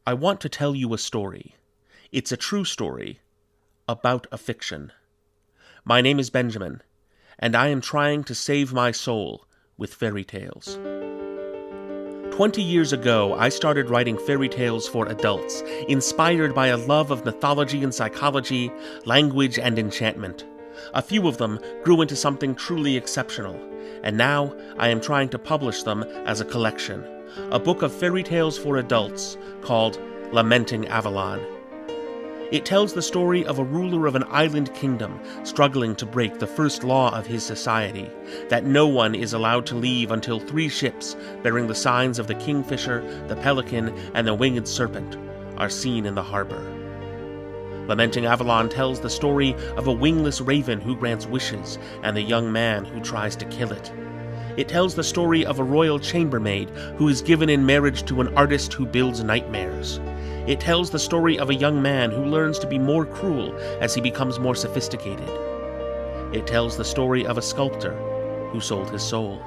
I want to tell you a story. It's a true story about a fiction. My name is Benjamin, and I am trying to save my soul with fairy tales. 20 years ago, I started writing fairy tales for adults, inspired by a love of mythology and psychology, language and enchantment. A few of them grew into something truly exceptional, and now I am trying to publish them as a collection, a book of fairy tales for adults called Lamenting Avalon. It tells the story of a ruler of an island kingdom struggling to break the first law of his society, that no one is allowed to leave until 3 ships bearing the signs of the kingfisher, the pelican, and the winged serpent are seen in the harbor. Lamenting Avalon tells the story of a wingless raven who grants wishes and the young man who tries to kill it. It tells the story of a royal chambermaid who is given in marriage to an artist who builds nightmares. It tells the story of a young man who learns to be more cruel as he becomes more sophisticated. It tells the story of a sculptor who sold his soul.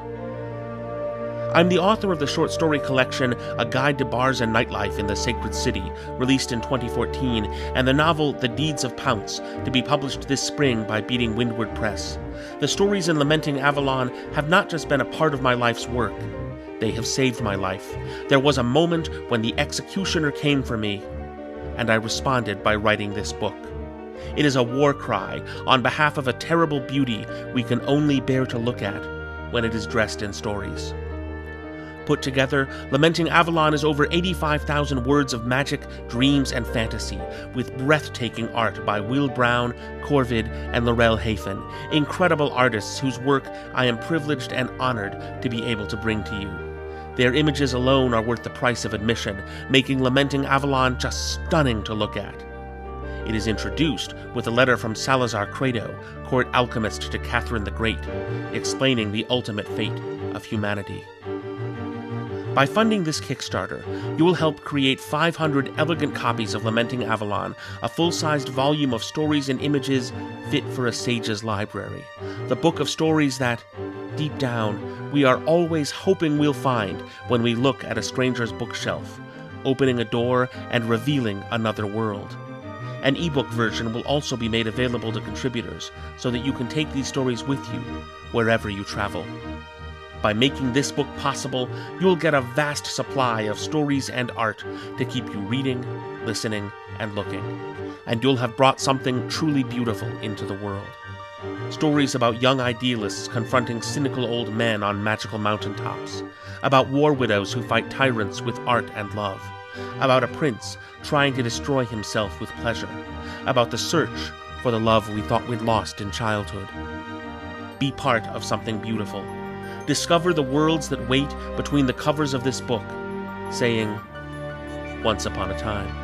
I'm the author of the short story collection A Guide to Bars and Nightlife in the Sacred City, released in 2014, and the novel The Deeds of Pounce, to be published this spring by Beating Windward Press. The stories in Lamenting Avalon have not just been a part of my life's work. They have saved my life. There was a moment when the executioner came for me, and I responded by writing this book. It is a war cry on behalf of a terrible beauty we can only bear to look at when it is dressed in stories. Put together, Lamenting Avalon is over 85,000 words of magic, dreams, and fantasy, with breathtaking art by Will Brown, Corvid, and Laurel Hafen, incredible artists whose work I am privileged and honored to be able to bring to you. Their images alone are worth the price of admission, making Lamenting Avalon just stunning to look at. It is introduced with a letter from Salazar Credo, court alchemist to Catherine the Great, explaining the ultimate fate of humanity. By funding this Kickstarter, you will help create 500 elegant copies of Lamenting Avalon, a full-sized volume of stories and images fit for a sage's library. The book of stories that, deep down, we are always hoping we'll find when we look at a stranger's bookshelf, opening a door and revealing another world. An ebook version will also be made available to contributors so that you can take these stories with you wherever you travel. By making this book possible, you'll get a vast supply of stories and art to keep you reading, listening, and looking. And you'll have brought something truly beautiful into the world. Stories about young idealists confronting cynical old men on magical mountaintops. About war widows who fight tyrants with art and love. About a prince trying to destroy himself with pleasure. About the search for the love we thought we'd lost in childhood. Be part of something beautiful. Discover the worlds that wait between the covers of this book, saying, "Once upon a time."